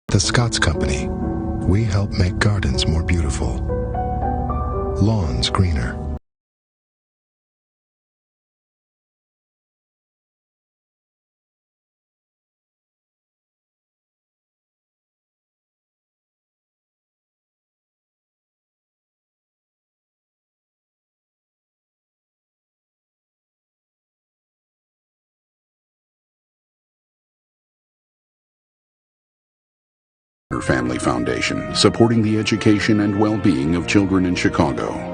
The Scotts Company. We help make gardens more beautiful, lawns greener. Family Foundation, supporting the education and well-being of children in Chicago.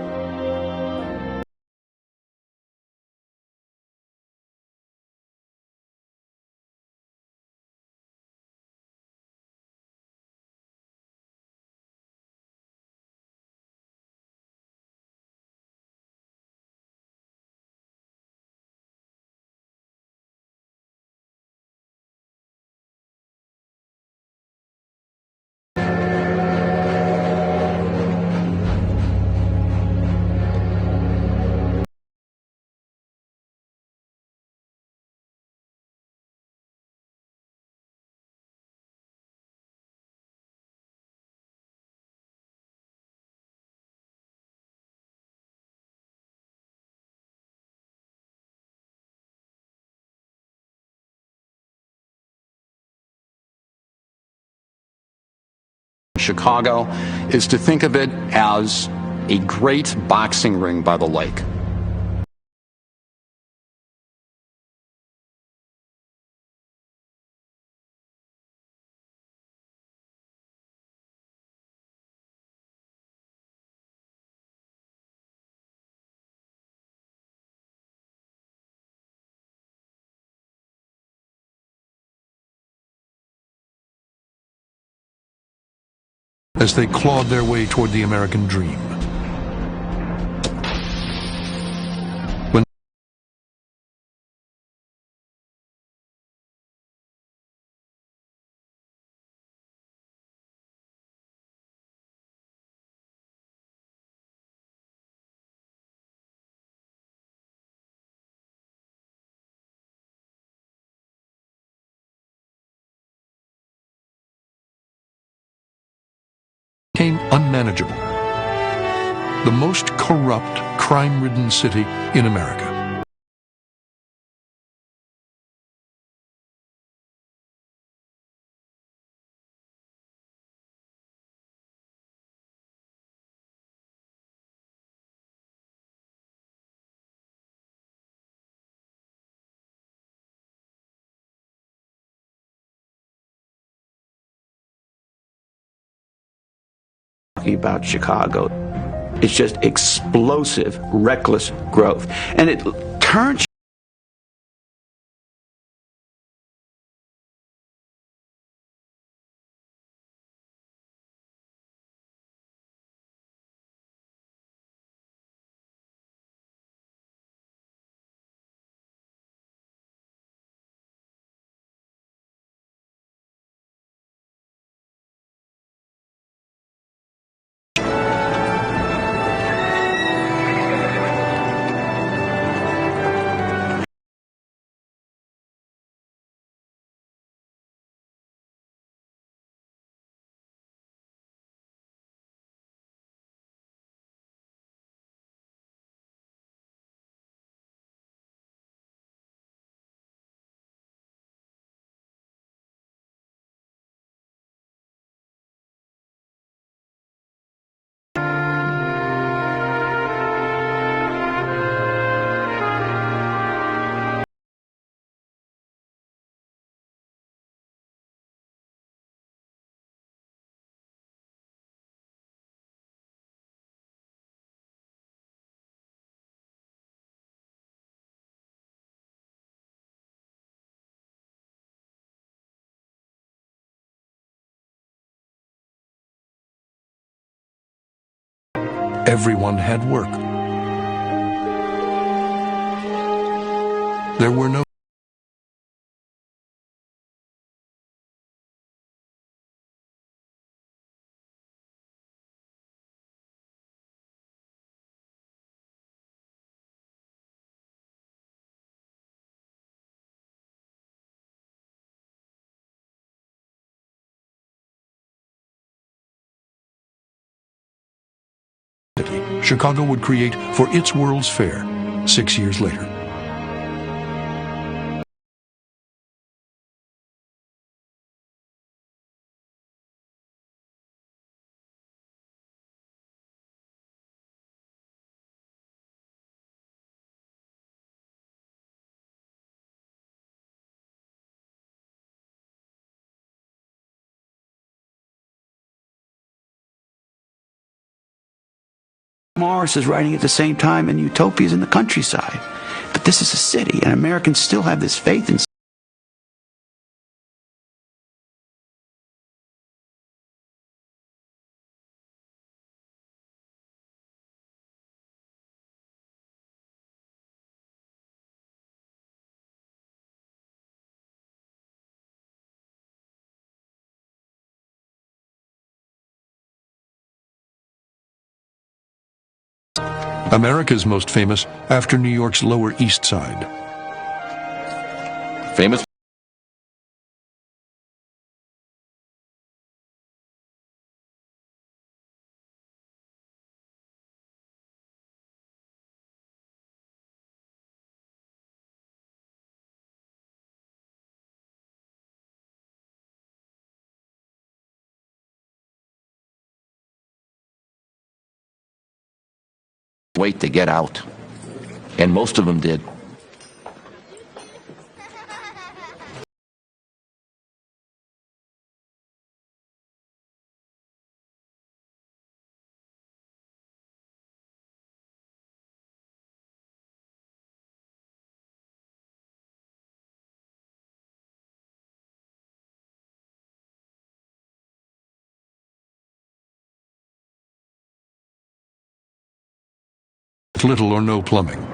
Chicago is to think of it as a great boxing ring by the lake. As they clawed their way toward the American dream. When became unmanageable, the most corrupt, crime-ridden city in America. About Chicago, it's just explosive, reckless growth, and it turns Everyone had work. There were no Chicago would create for its World's Fair 6 years later. Morris is writing at the same time, and Utopia is in the countryside. But this is a city, and Americans still have this faith in America's most famous after New York's Lower East Side. Famous wait to get out, and most of them did. With little or no plumbing.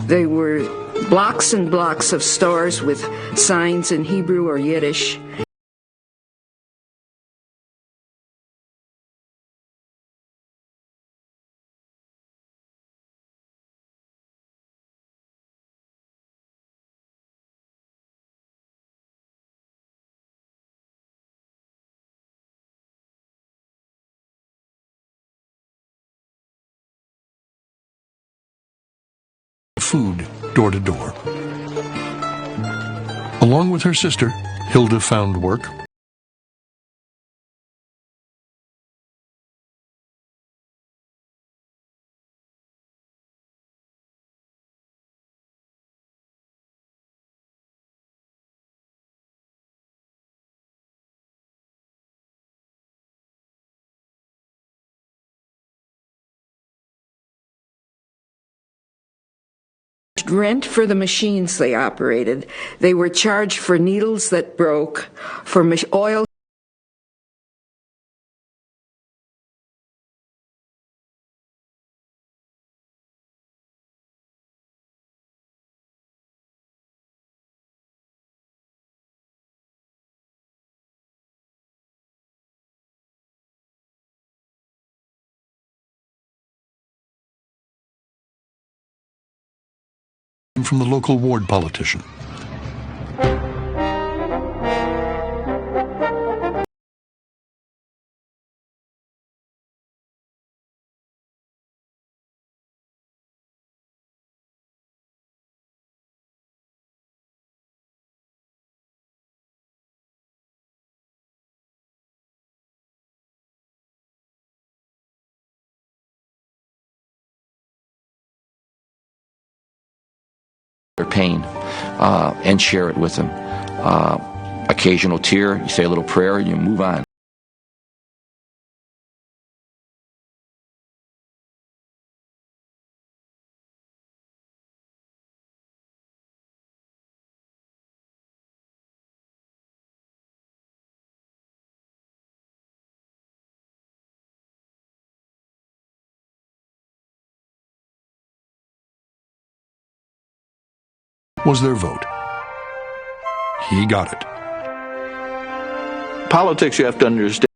They were blocks and blocks of stores with signs in Hebrew or Yiddish. Food door to door. Along with her sister, Hilda found work. Rent for the machines they operated. They were charged for needles that broke, for oil. From the local ward politician. Their pain and share it with them. Occasional tear, you say a little prayer, you move on. was their vote. He got it. Politics, you have to understand.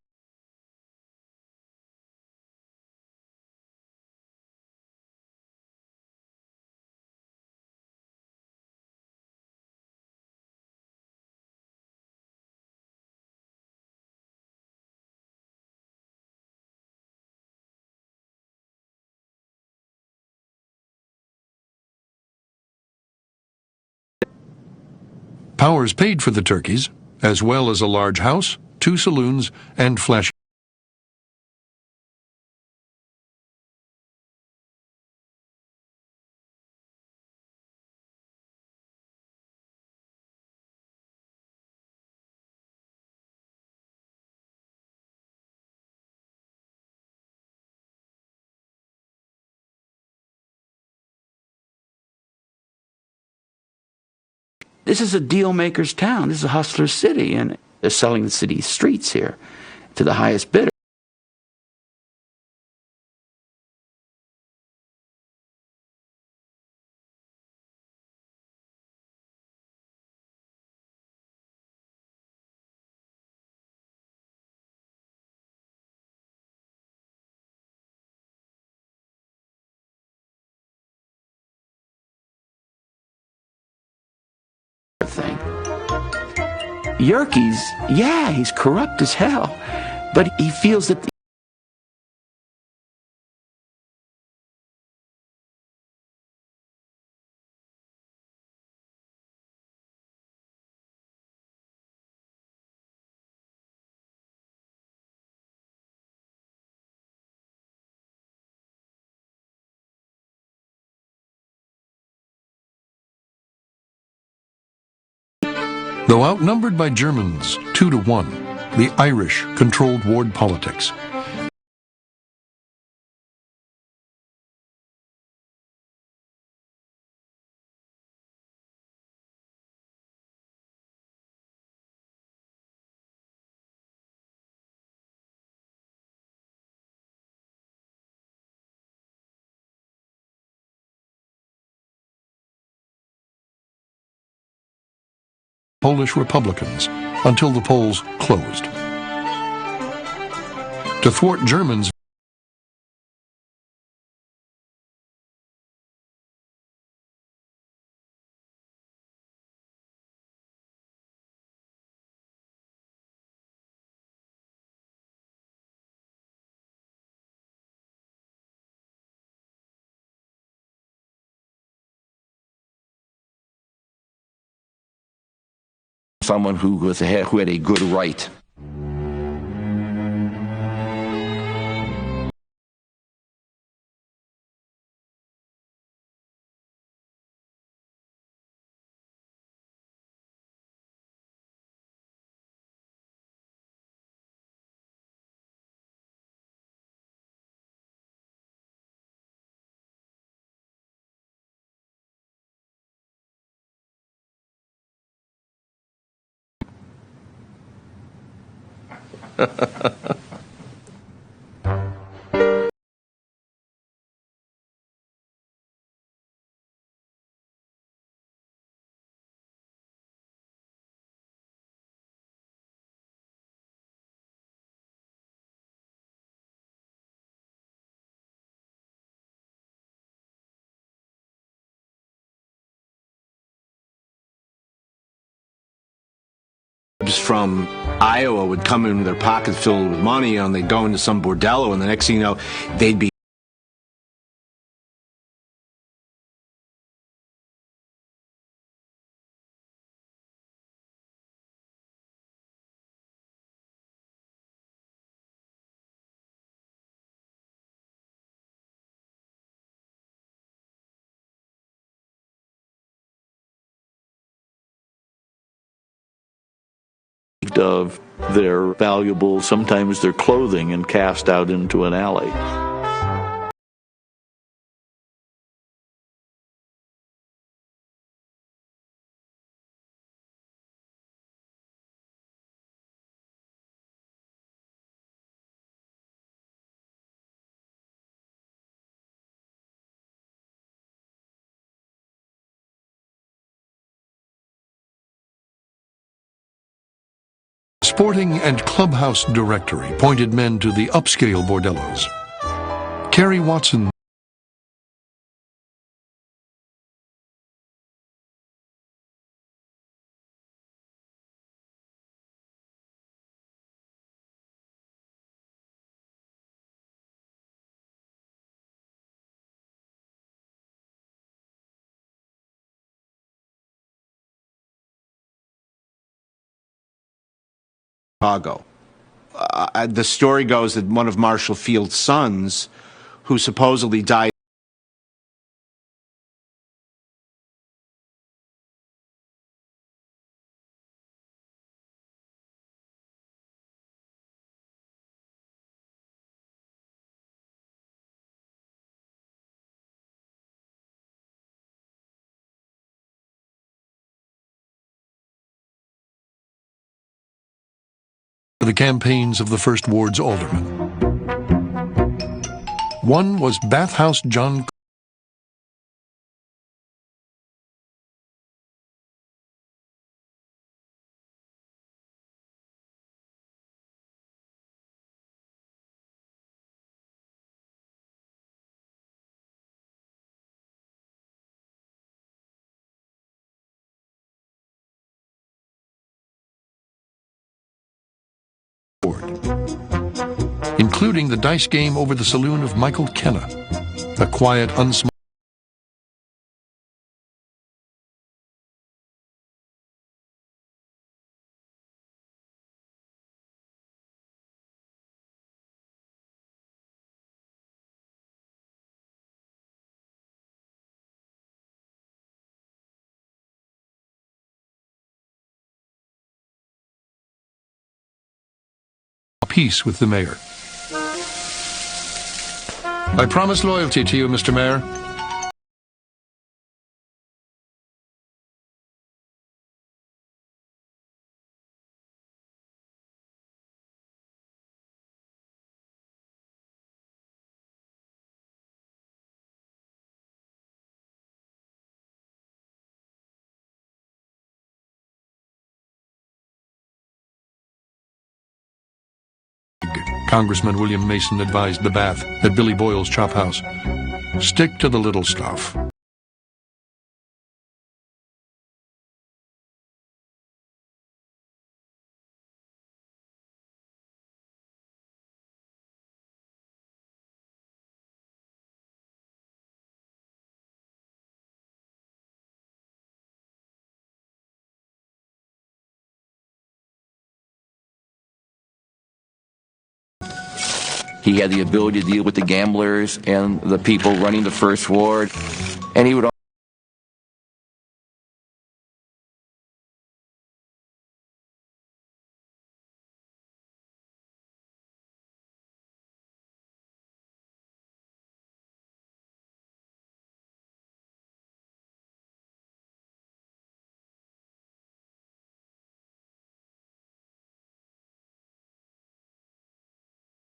Powers paid for the turkeys, as well as a large house, 2 saloons, and flashy. This is a deal maker's town. This is a hustler's city, and they're selling the city's streets here to the highest bidder. Thing. Yerkes, yeah, he's corrupt as hell, but he feels that Though outnumbered by Germans 2-1, the Irish controlled ward politics. Polish Republicans until the polls closed. To thwart Germans, Someone who had a good right. From Iowa would come in with their pockets filled with money and they'd go into some bordello, and the next thing you know, they'd be Of their valuables, sometimes their clothing, and cast out into an alley. Sporting and Clubhouse Directory pointed men to the upscale bordellos. Kerry Watson Chicago. The story goes that one of Marshall Field's sons, who supposedly died the campaigns of the First Ward's aldermen. One was Bathhouse John Ward, including the dice game over the saloon of Michael Kenna, a quiet, unsmart peace with the mayor. I promise loyalty to you, Mr. Mayor. Congressman William Mason advised the Bath at Billy Boyle's Chop House. Stick to the little stuff. He had the ability to deal with the gamblers and the people running the First Ward, and he would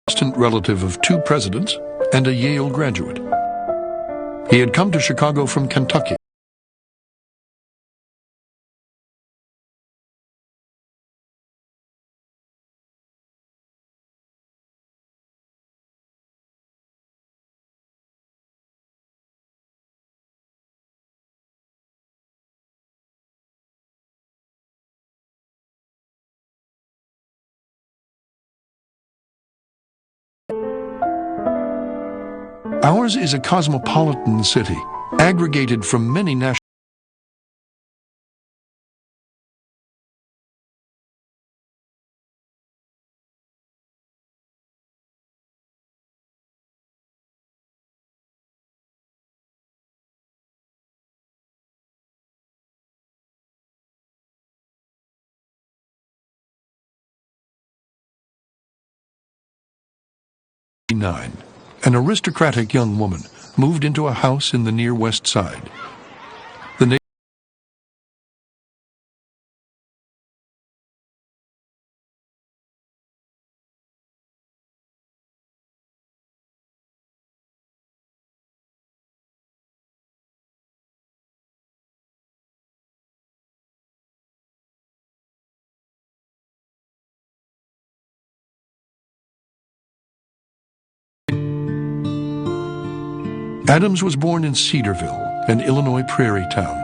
Distant relative of two presidents and a Yale graduate. He had come to Chicago from Kentucky. Ours is a cosmopolitan city, aggregated from many national An aristocratic young woman moved into a house in the near West Side. The Adams was born in Cedarville, an Illinois prairie town.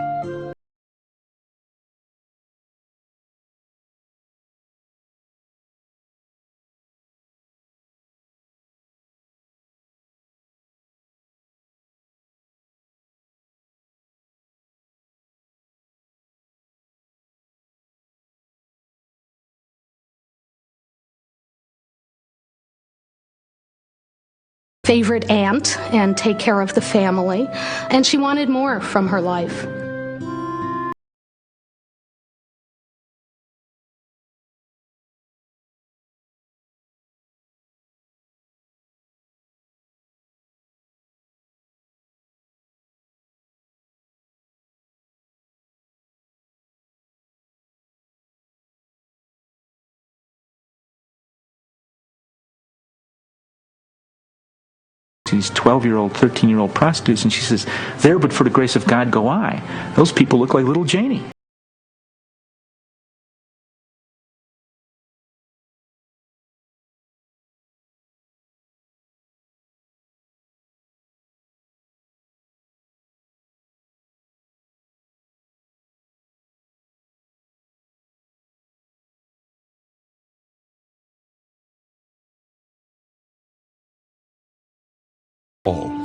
Favorite aunt and take care of the family, and she wanted more from her life. These 12-year-old, 13-year-old prostitutes, and she says, "There, but for the grace of God go I." Those people look like little Janie.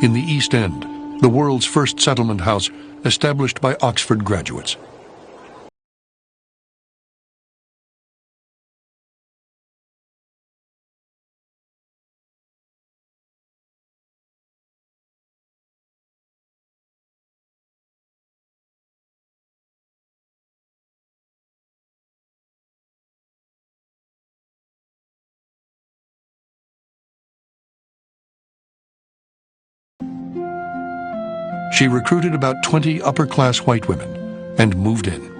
In the East End, the world's first settlement house established by Oxford graduates. She recruited about 20 upper-class white women and moved in.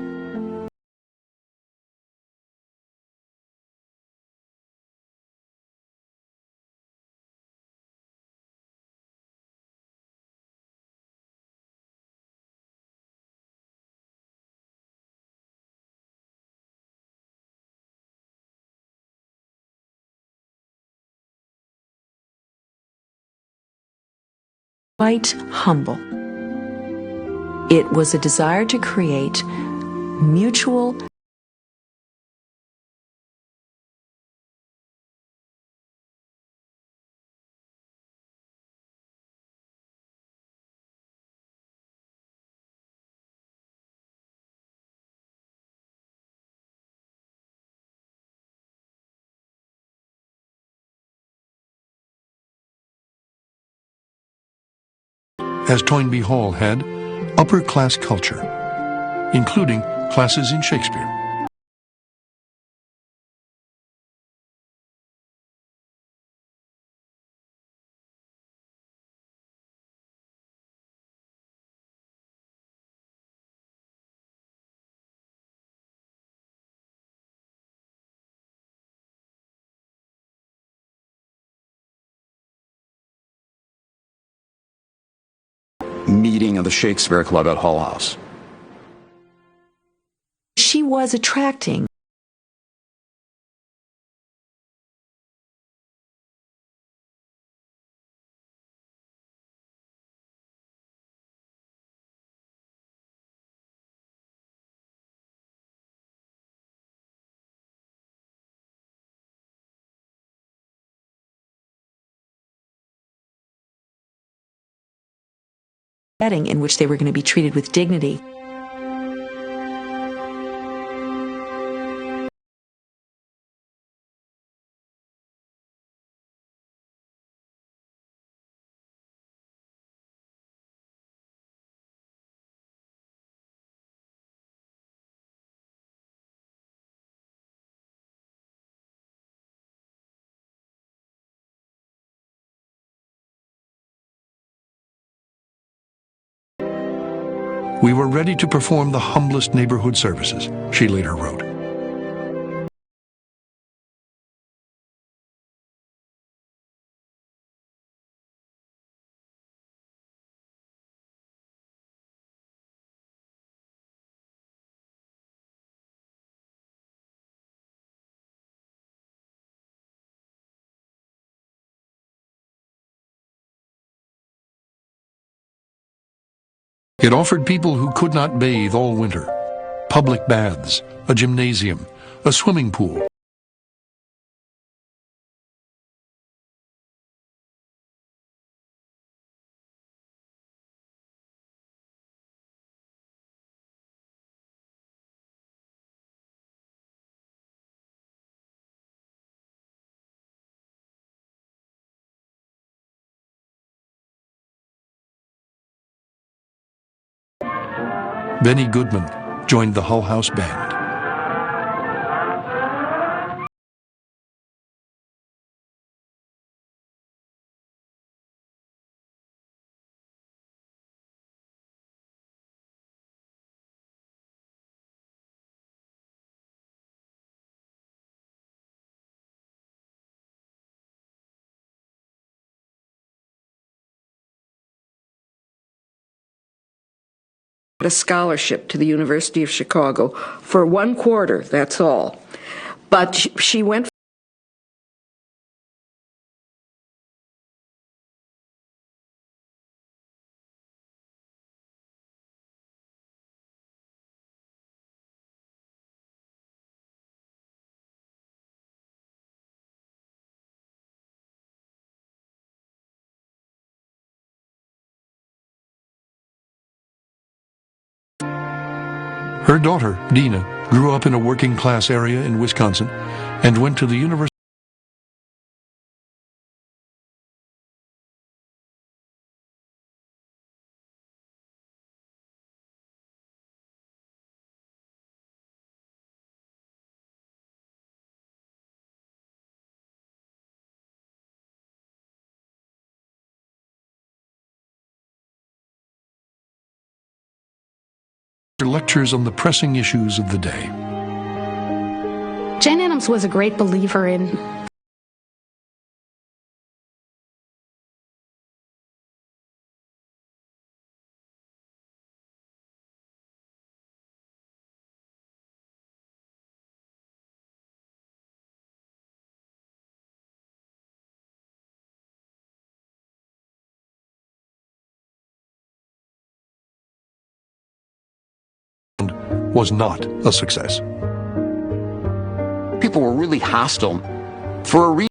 Quite humble. It was a desire to create mutual as Toynbee Hall had, upper-class culture, including classes in Shakespeare. Meeting of the Shakespeare Club at Hull House. she was attracting. Setting in which they were going to be treated with dignity. We were ready to perform the humblest neighborhood services, she later wrote. It offered people who could not bathe all winter public baths, a gymnasium, a swimming pool. Benny Goodman joined the Hull House Band. A scholarship to the University of Chicago for 1 quarter, that's all. But she went. Her daughter, Dina, grew up in a working-class area in Wisconsin and went to the University. Lectures on the pressing issues of the day. Jane Addams was a great believer in was not a success. People were really hostile for a reason.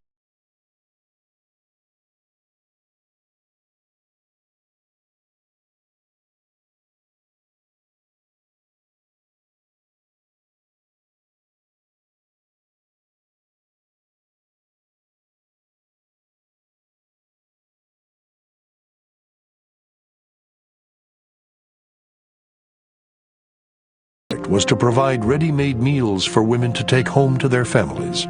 Was to provide ready-made meals for women to take home to their families.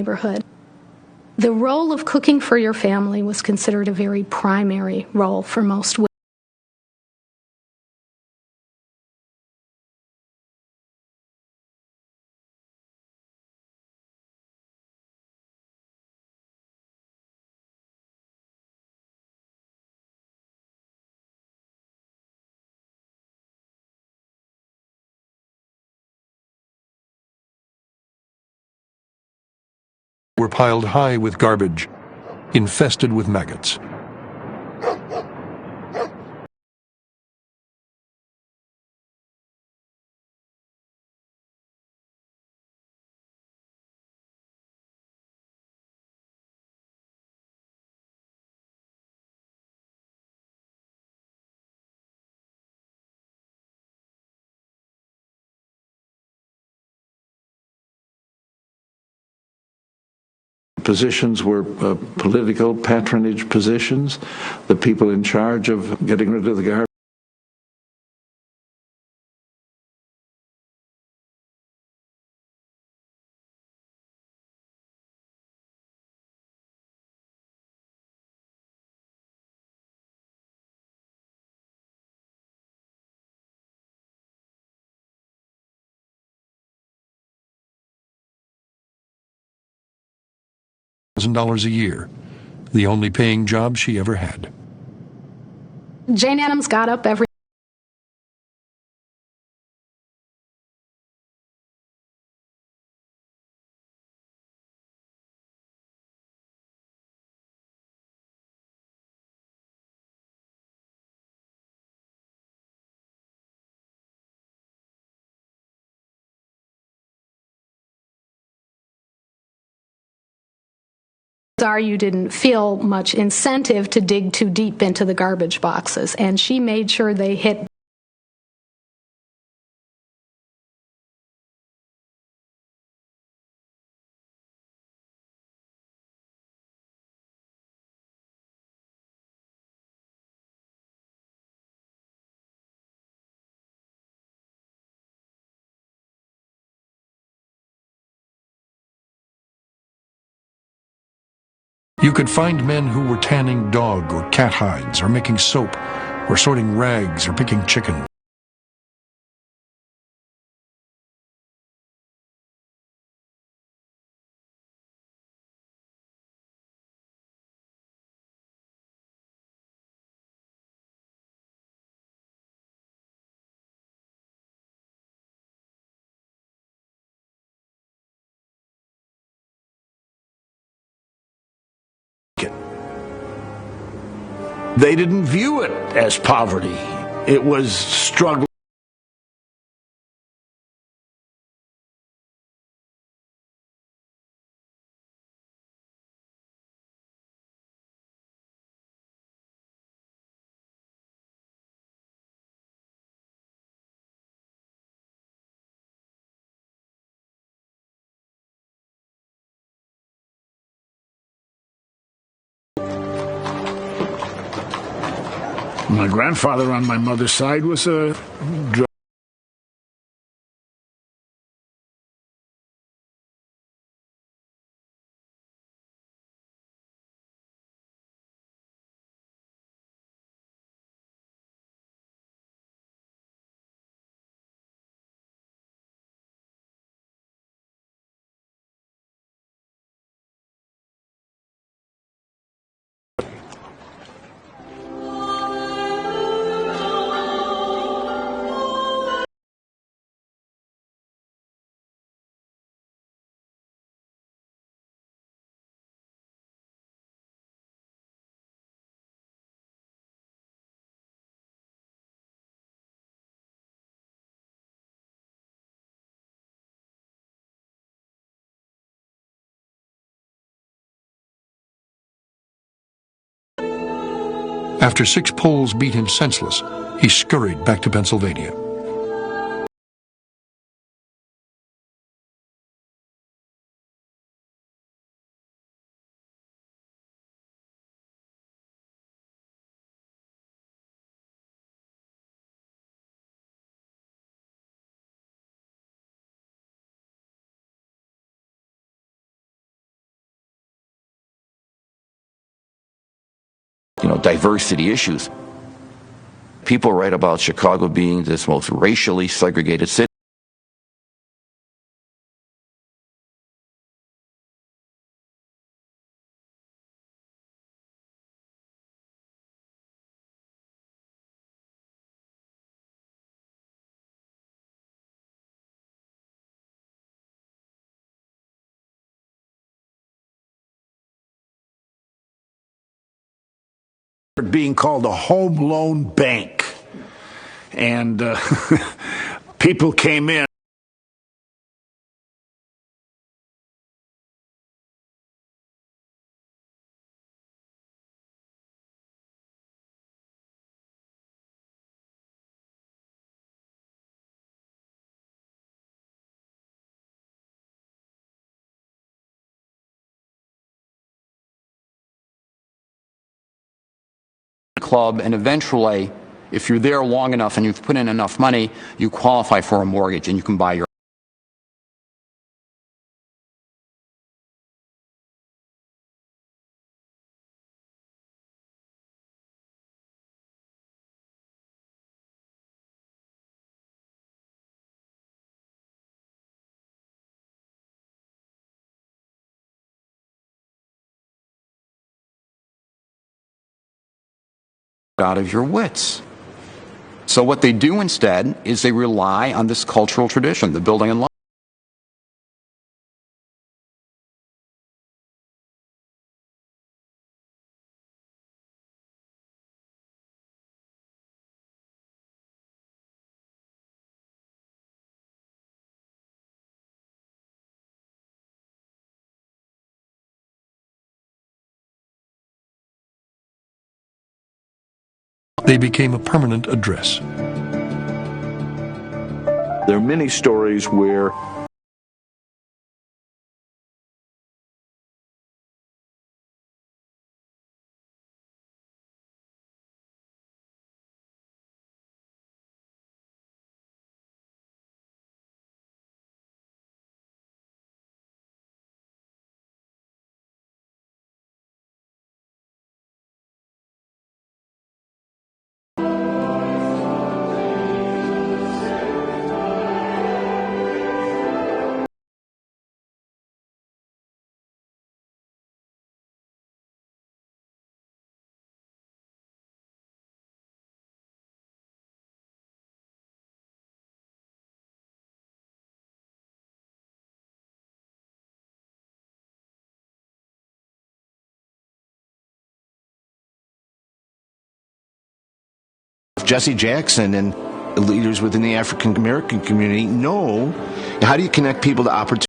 neighborhood. The role of cooking for your family was considered a very primary role for most women. Were piled high with garbage, infested with maggots. Positions were political patronage positions. The people in charge of getting rid of the garbage $1,000 a year, the only paying job she ever had. Jane Addams got up every you didn't feel much incentive to dig too deep into the garbage boxes, and she made sure they hit. You could find men who were tanning dog or cat hides, or making soap, or sorting rags, or picking chicken. They didn't view it as poverty. It was struggle. My grandfather on my mother's side was a drug. After 6 Poles beat him senseless, he scurried back to Pennsylvania. Diversity issues. People write about Chicago being this most racially segregated city. Being called a home loan bank, and people came in. Club, and eventually, if you're there long enough and you've put in enough money, you qualify for a mortgage and you can buy your out of your wits. So what they do instead is they rely on this cultural tradition, the building and life. They became a permanent address. There are many stories where Jesse Jackson and leaders within the African American community know, how do you connect people to opportunity?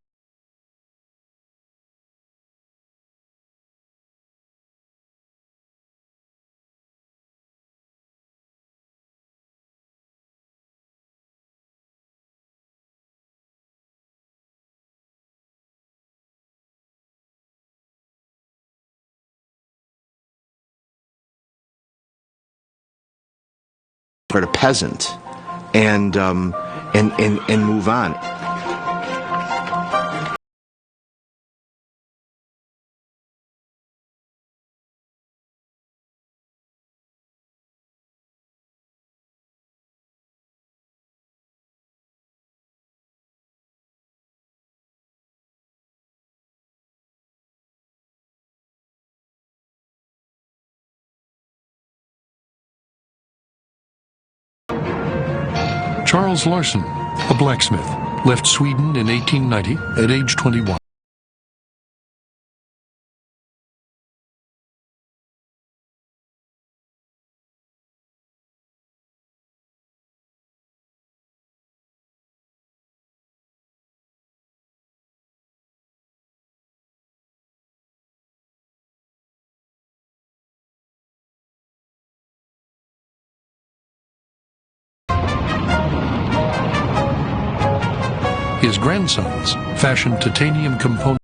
A peasant and move on. Charles Larson, a blacksmith, left Sweden in 1890 at age 21. His grandsons fashioned titanium components.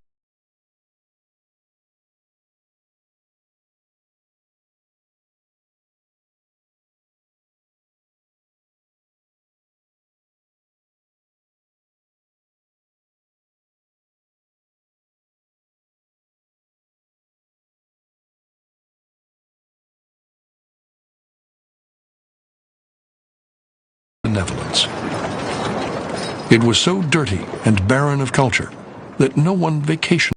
Benevolence. It was so dirty and barren of culture that no one vacationed.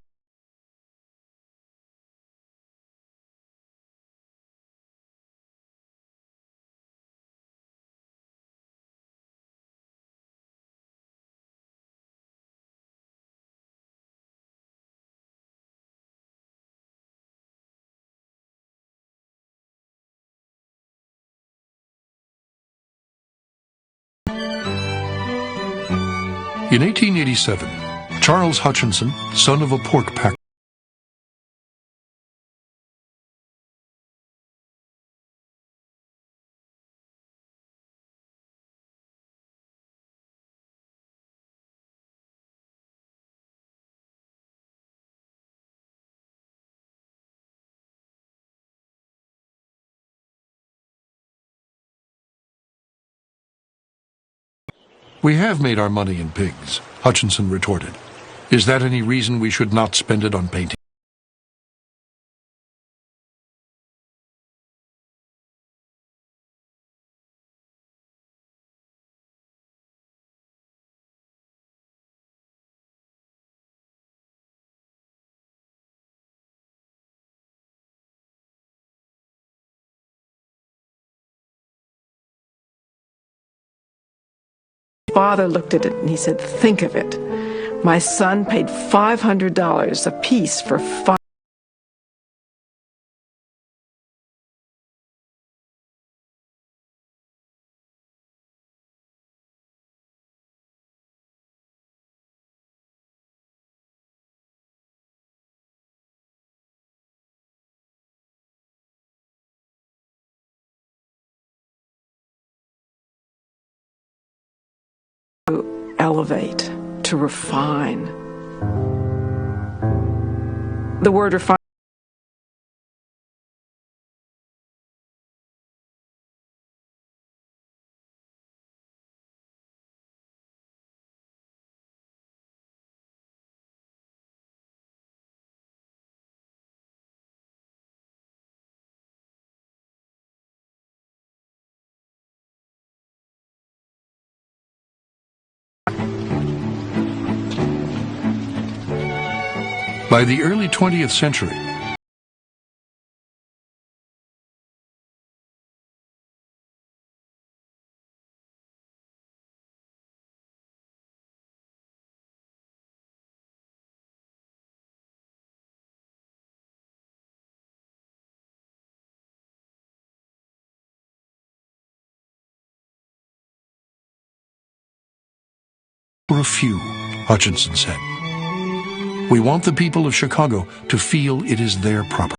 In 1887, Charles Hutchinson, son of a pork packer, "We have made our money in pigs," Hutchinson retorted. "Is that any reason we should not spend it on painting?" father looked at it and he said, "Think of it. My son paid $500 a piece for 5." To elevate, to refine. The word refine. By the early 20th century, for a few, Hutchinson said. We want the people of Chicago to feel it is their property.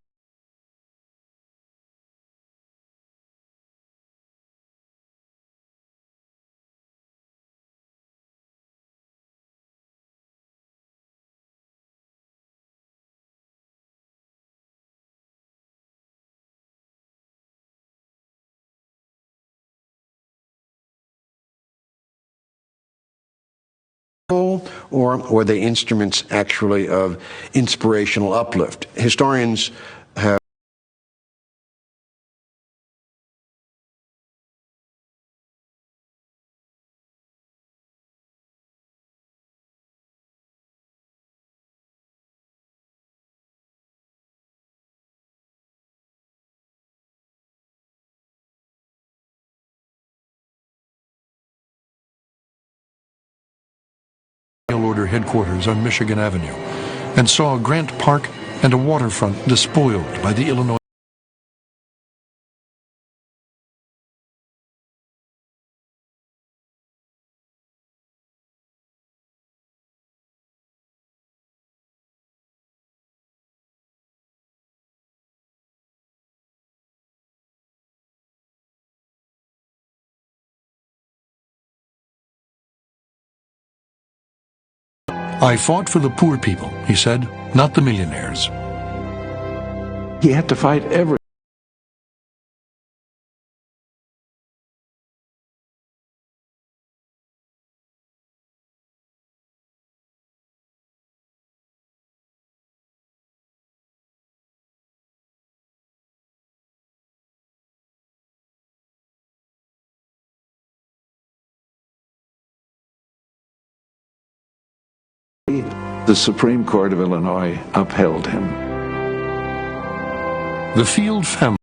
Or the instruments actually of inspirational uplift. Historians have Order headquarters on Michigan Avenue and saw Grant Park and a waterfront despoiled by the Illinois. I fought for the poor people, he said, not the millionaires. He had to fight every. The Supreme Court of Illinois upheld him. The Field family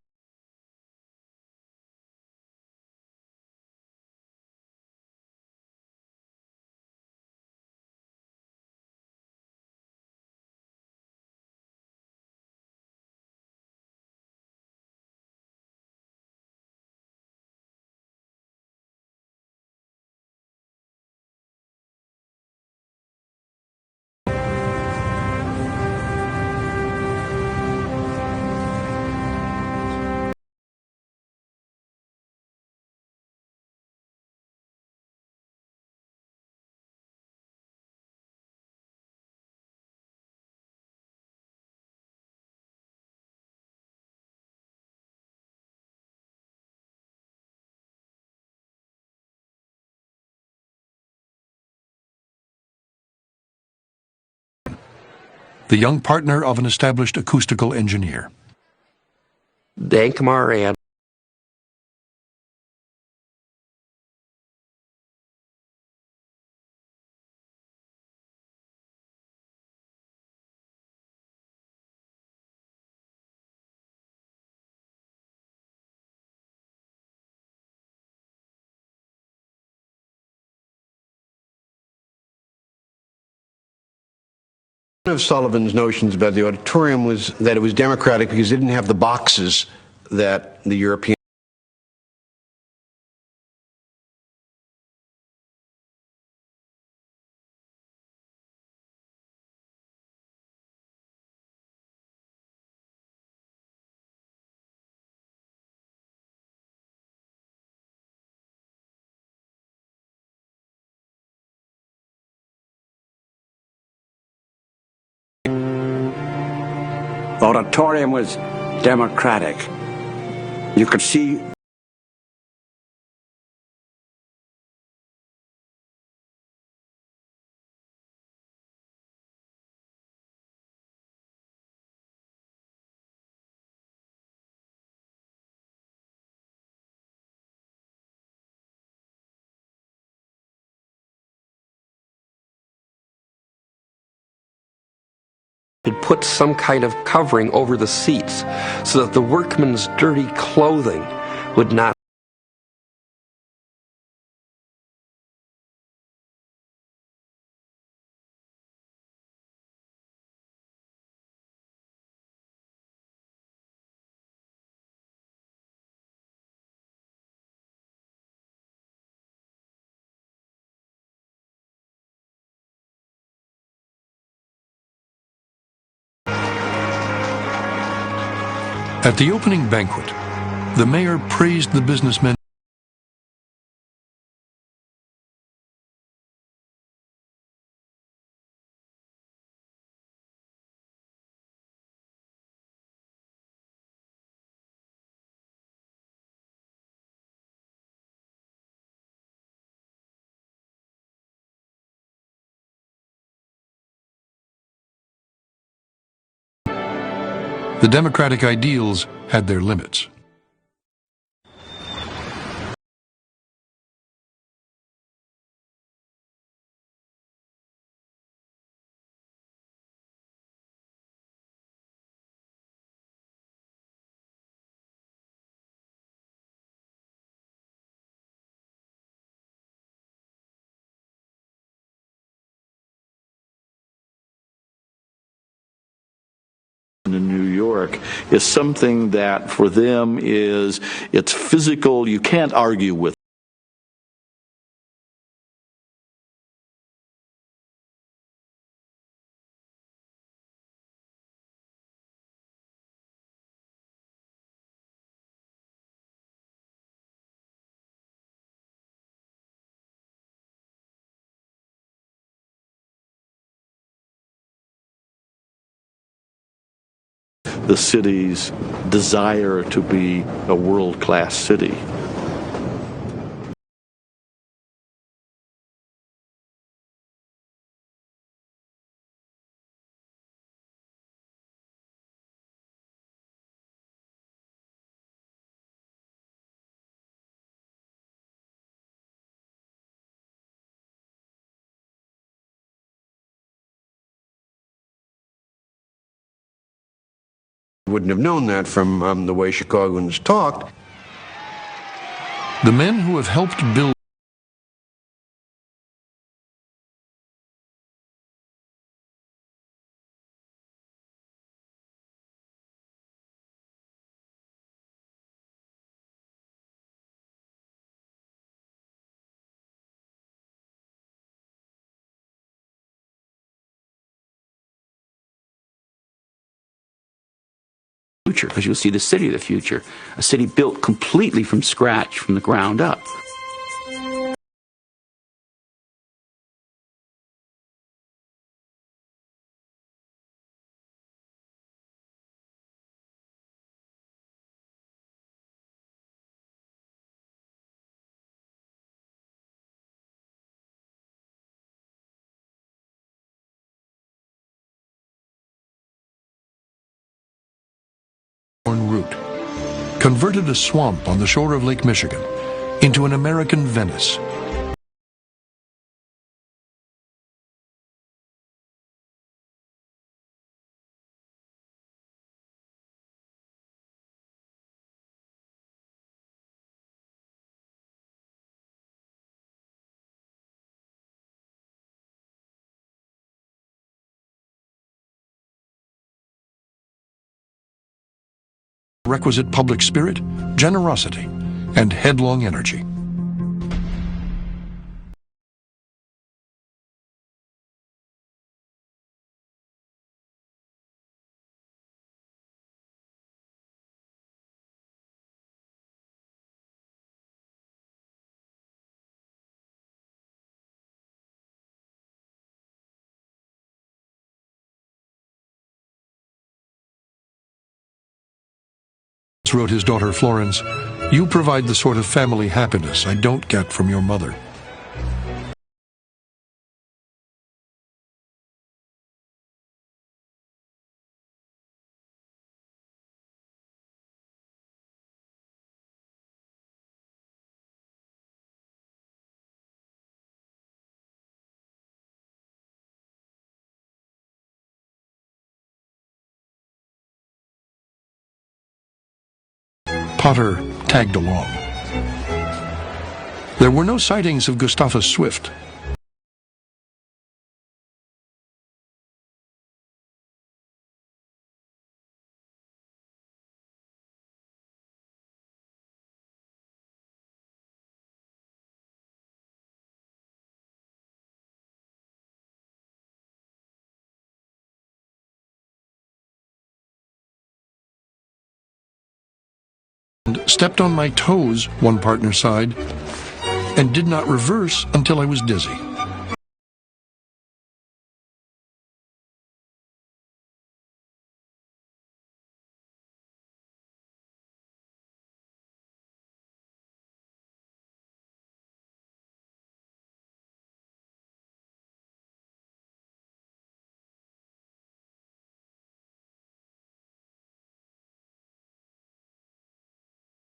the young partner of an established acoustical engineer. Dan Kamar One of Sullivan's notions about the auditorium was that it was democratic because it didn't have the boxes that the European The auditorium was democratic. You could see Had put some kind of covering over the seats so that the workmen's dirty clothing would not. At the opening banquet, the mayor praised the businessmen. The democratic ideals had their limits. In New York is something that for them it's physical. You can't argue with. The city's desire to be a world-class city. wouldn't have known that from the way Chicagoans talked. The men who have helped build because you'll see the city of the future, a city built completely from scratch, from the ground up. route, converted a swamp on the shore of Lake Michigan into an American Venice. requisite public spirit, generosity, and headlong energy. Wrote his daughter Florence, "You provide the sort of family happiness I don't get from your mother." Potter tagged along. There were no sightings of Gustavus Swift. Stepped on my toes, one partner sighed, and did not reverse until I was dizzy.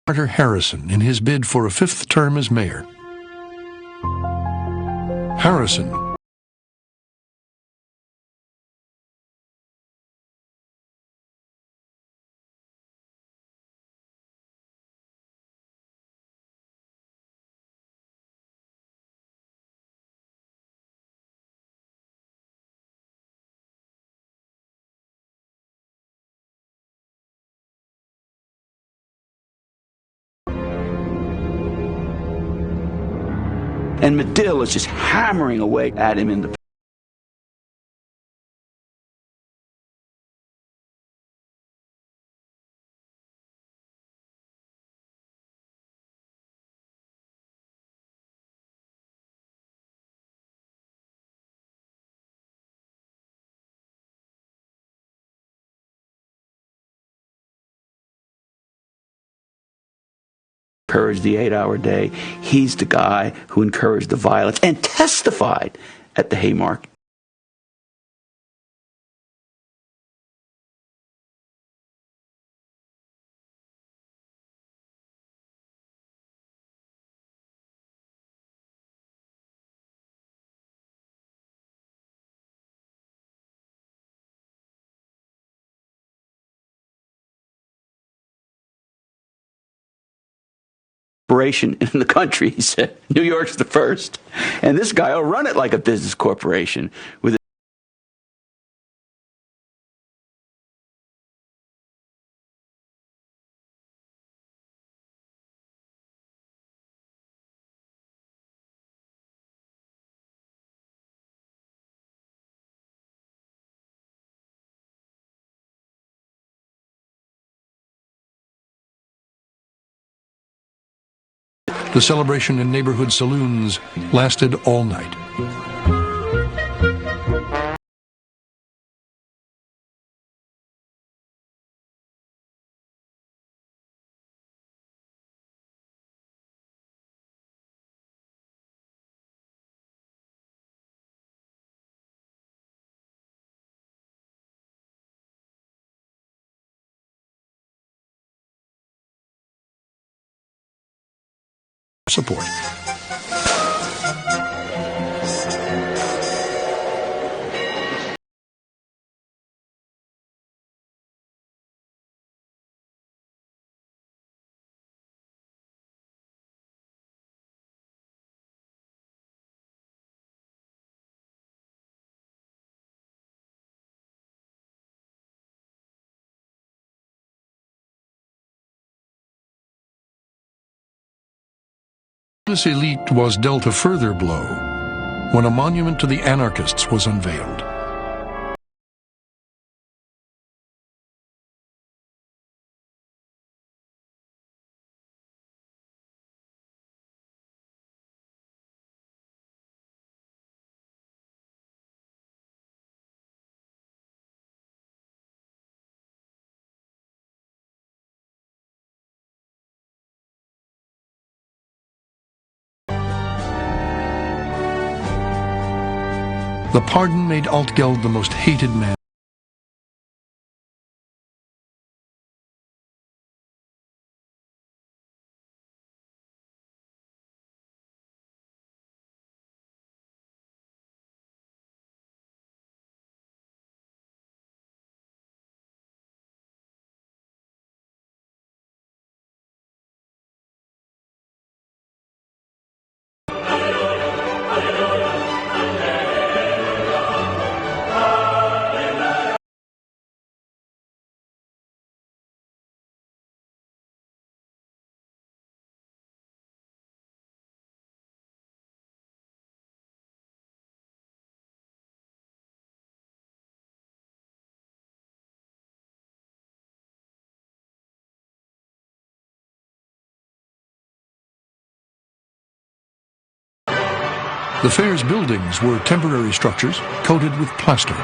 Carter Harrison in his bid for a 5th term as mayor. Harrison And Medill is just hammering away at him in the encouraged the 8-hour day. He's the guy who encouraged the violence and testified at the Haymarket. In the country, he said. New York's the first. And this guy will run it like a business corporation with The celebration in neighborhood saloons lasted all night. Support. business elite was dealt a further blow when a monument to the anarchists was unveiled. The pardon made Altgeld the most hated man. The fair's buildings were temporary structures coated with plaster.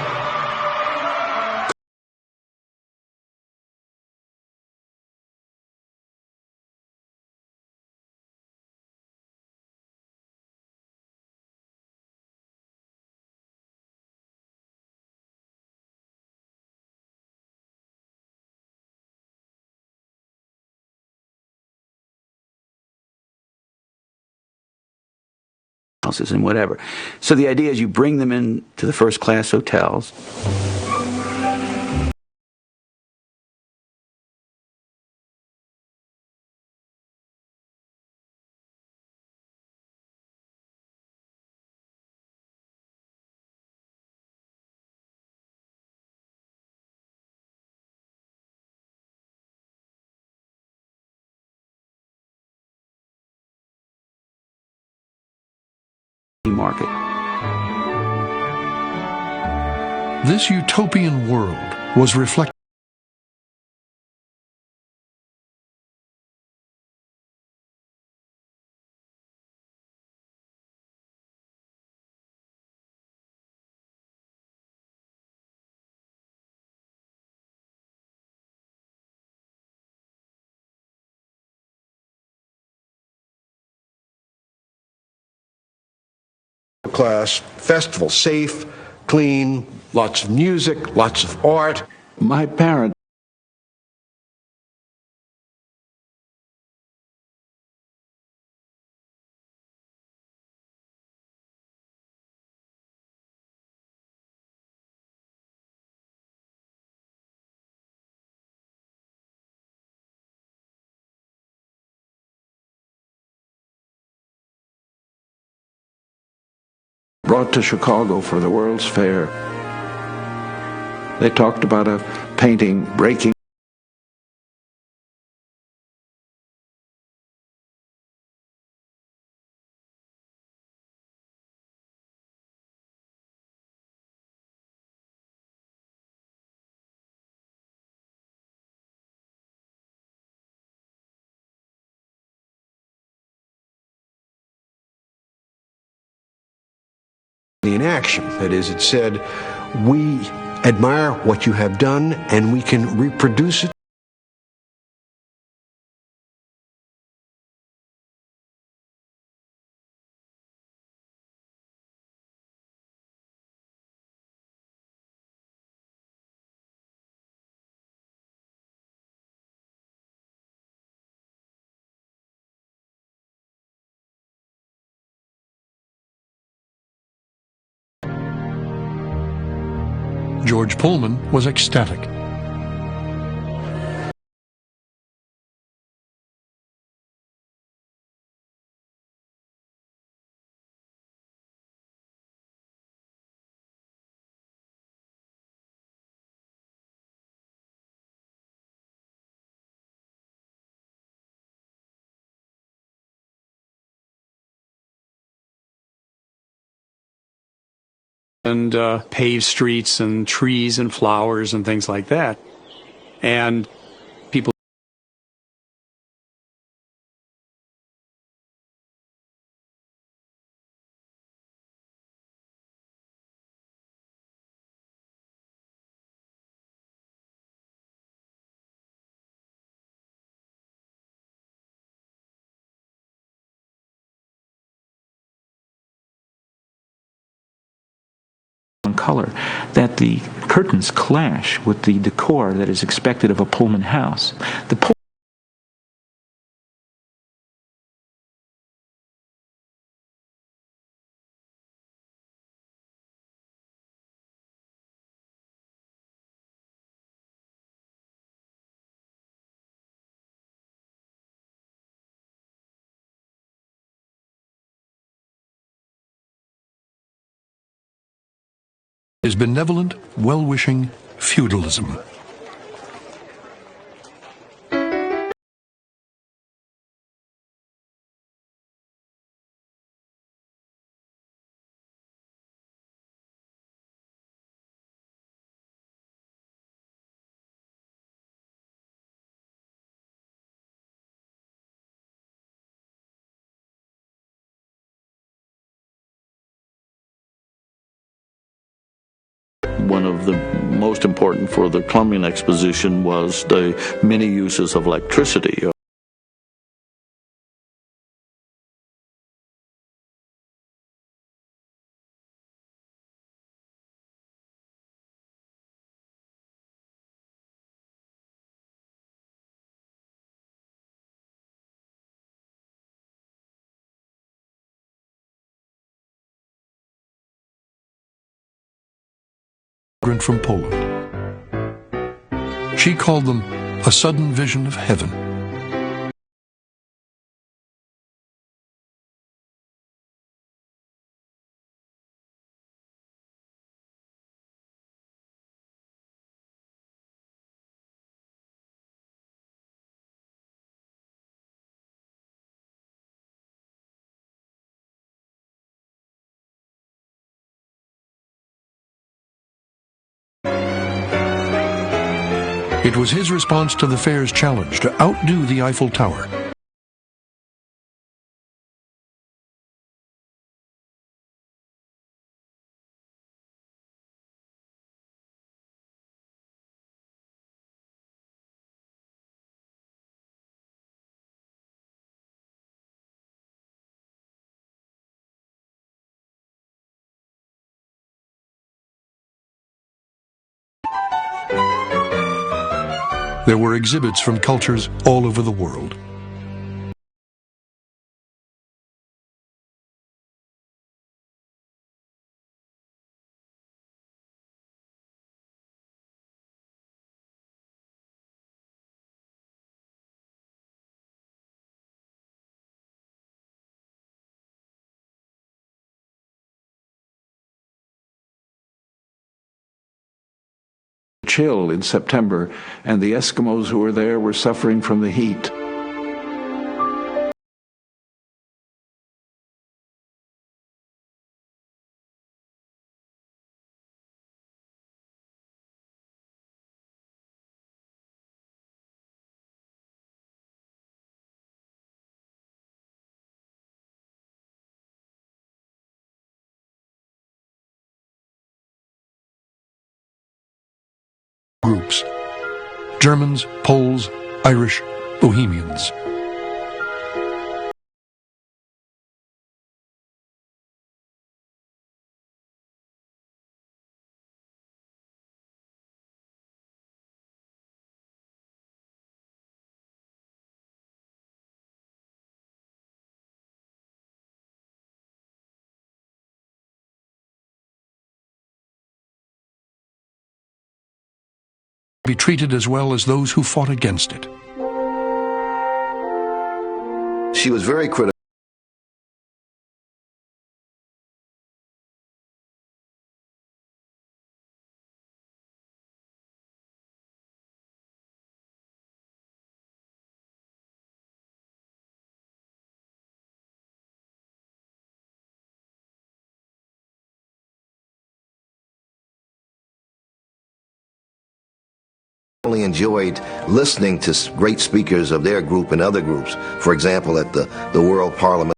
And whatever. So the idea is you bring them in to the first class hotels. Market. This utopian world was reflected. Class festival, safe, clean, lots of music, lots of art. My parents brought to Chicago for the World's Fair. They talked about a painting breaking in action. That is, it said, we admire what you have done and we can reproduce it. George Pullman was ecstatic. and paved streets and trees and flowers and things like that. And people color, that the curtains clash with the decor that is expected of a Pullman house. The is benevolent, well-wishing feudalism. One of the most important for the Columbian Exposition was the many uses of electricity. From Poland. She called them a sudden vision of heaven. It was his response to the fair's challenge to outdo the Eiffel Tower. There were exhibits from cultures all over the world. Chill in September, and the Eskimos who were there were suffering from the heat. Groups: Germans, Poles, Irish, Bohemians. Be treated as well as those who fought against it. She was very critical. really enjoyed listening to great speakers of their group and other groups. For example, at the World Parliament.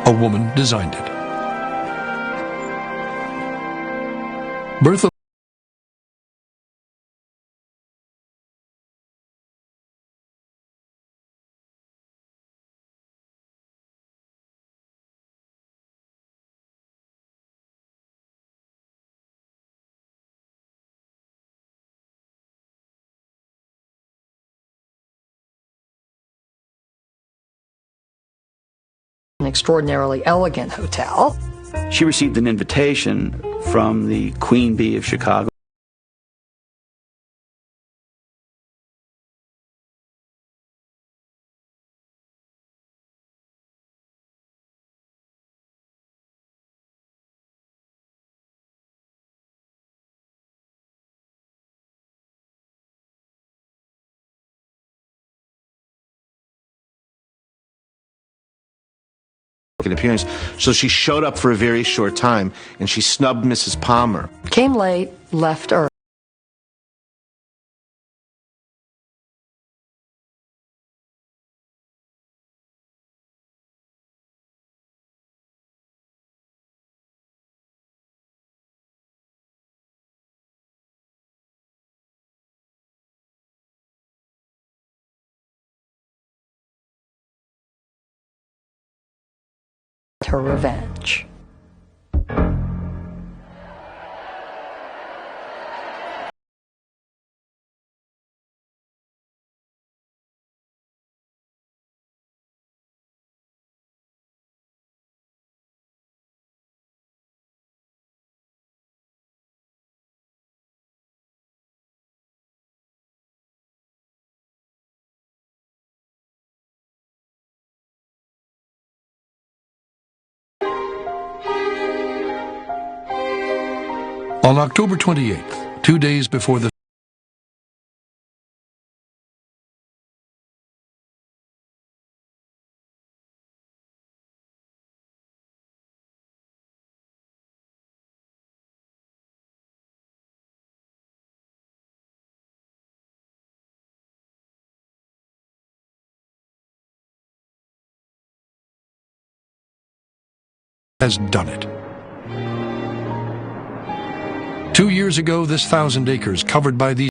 A woman designed it. Bertha An extraordinarily elegant hotel. She received an invitation from the Queen Bee of Chicago. Appearance. So she showed up for a very short time, and she snubbed Mrs. Palmer. Came late, left early. Her revenge. On October 28th, 2 days before the has done it. 2 years ago, this 1,000 acres covered by these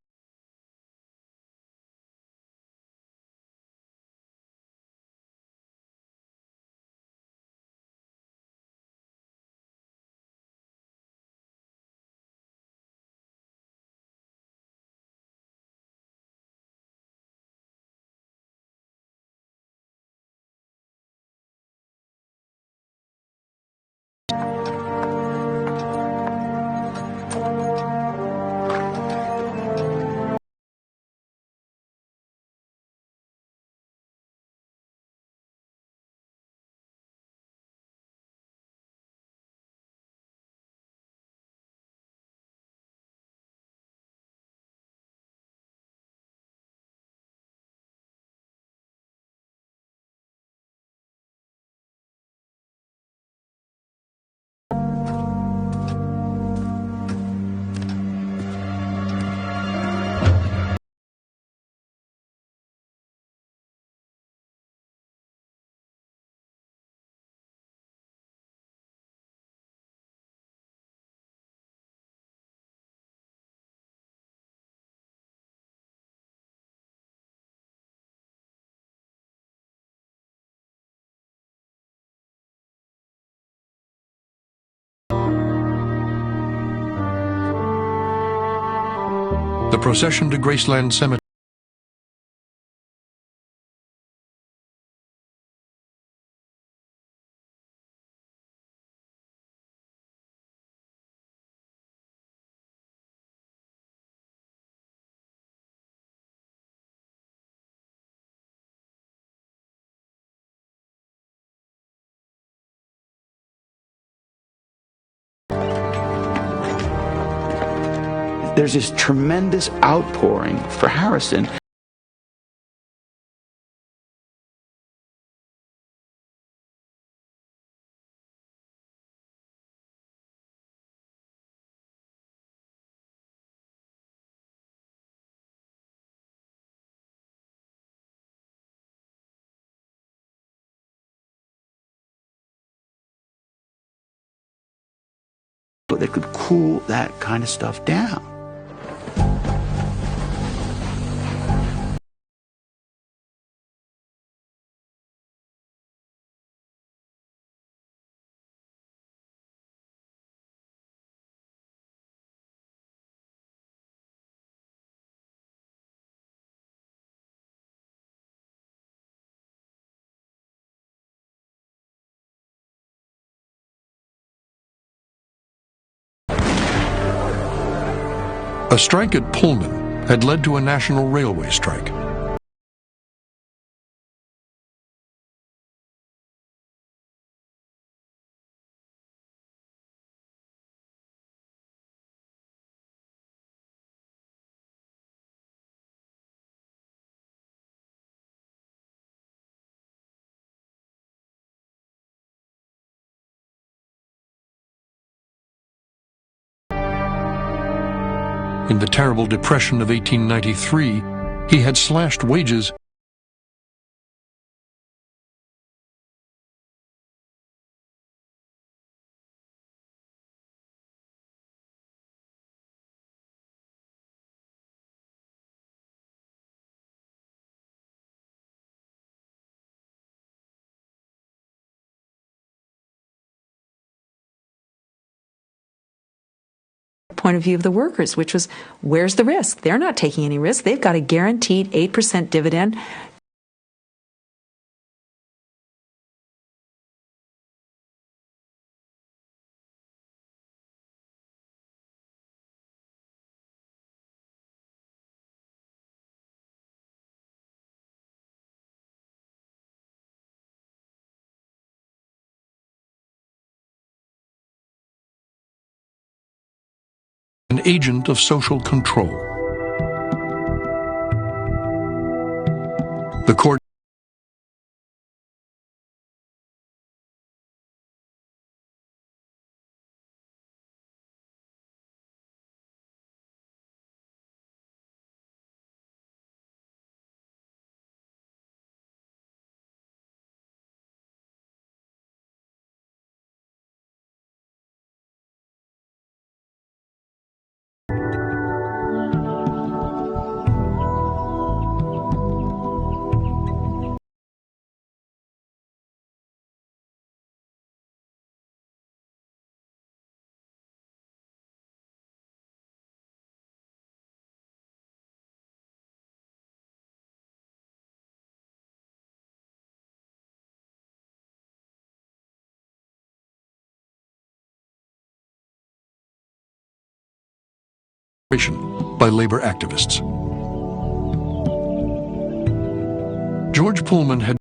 procession to Graceland Cemetery. there's this tremendous outpouring for Harrison. That could cool that kind of stuff down. A strike at Pullman had led to a national railway strike. In the terrible Depression of 1893, he had slashed wages point of view of the workers, which was, where's the risk? They're not taking any risk. They've got a guaranteed 8% dividend. an agent of social control. The court by labor activists. George Pullman had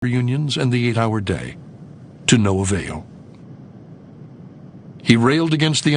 unions and the 8-hour day, to no avail. He railed against the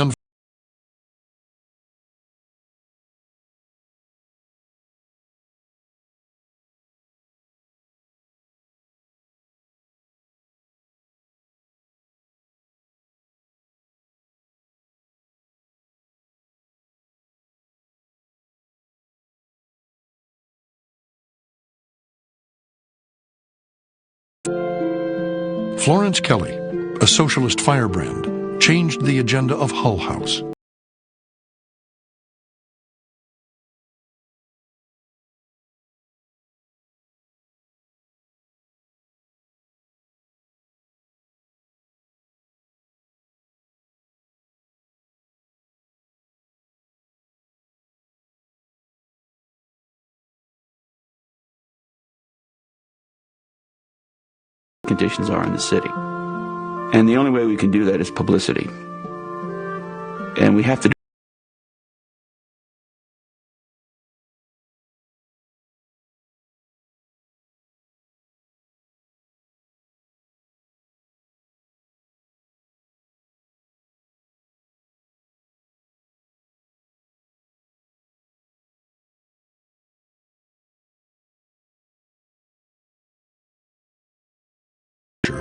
Florence Kelley, a socialist firebrand, changed the agenda of Hull House. conditions are in the city. And the only way we can do that is publicity. And we have to do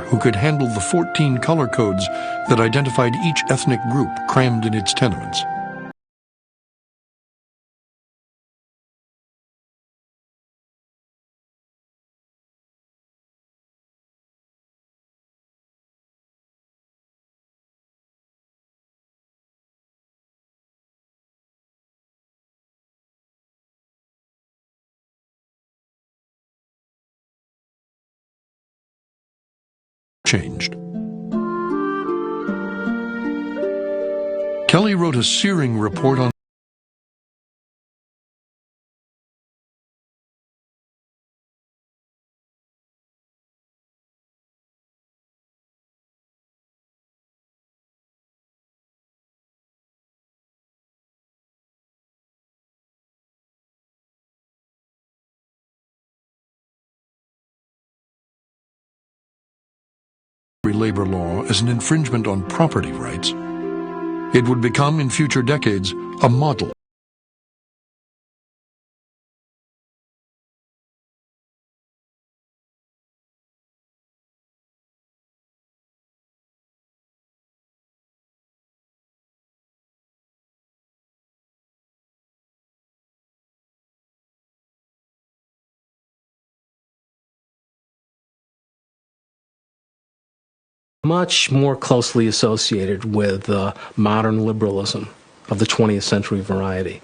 who could handle the 14 color codes that identified each ethnic group crammed in its tenements. Changed. Kelly wrote a searing report on labor law as an infringement on property rights. It would become, in future decades, a model. Much more closely associated with modern liberalism of the 20th century variety.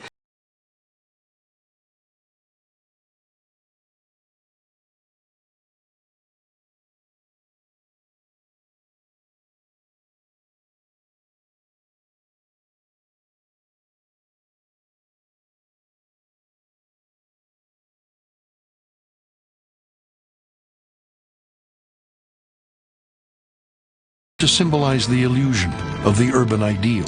To symbolize the illusion of the urban ideal.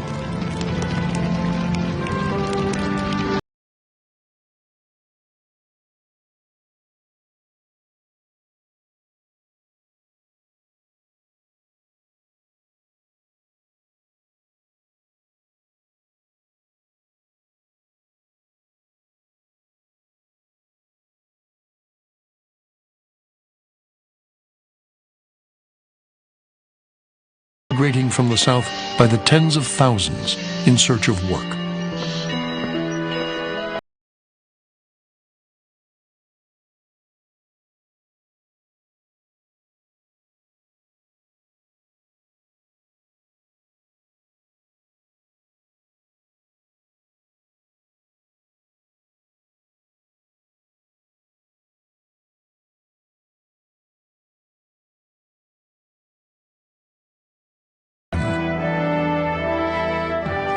Migrating from the south by the tens of thousands in search of work.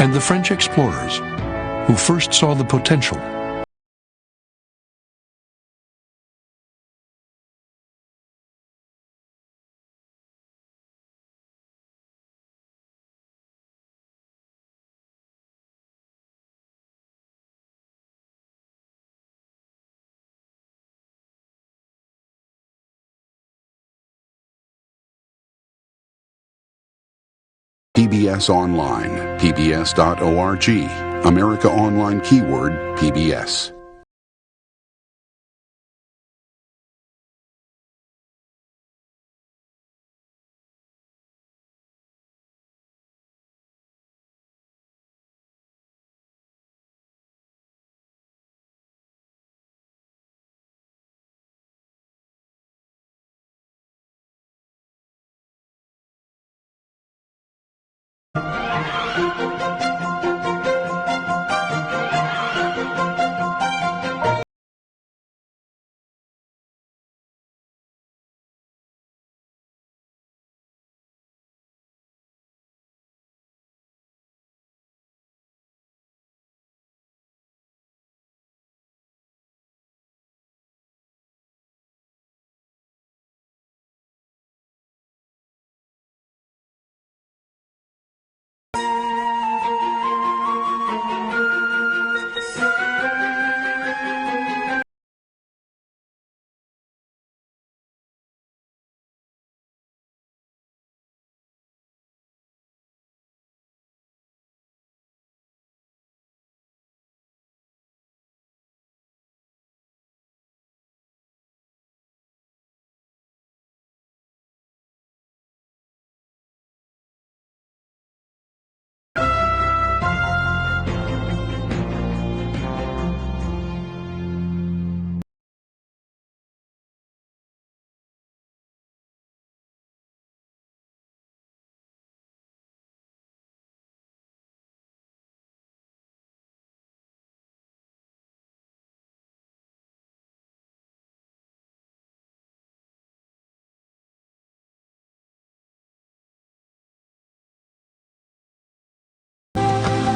And the French explorers, who first saw the potential PBS Online, pbs.org, America Online keyword PBS.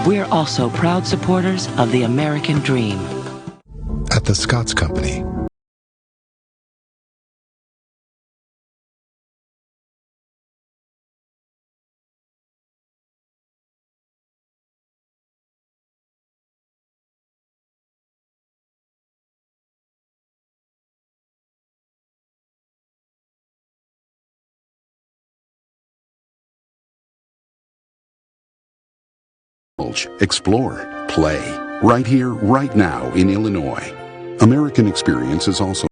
we're also proud supporters of the American dream. At the Scotts Company, explore, play, right here, right now in Illinois. American Experience is also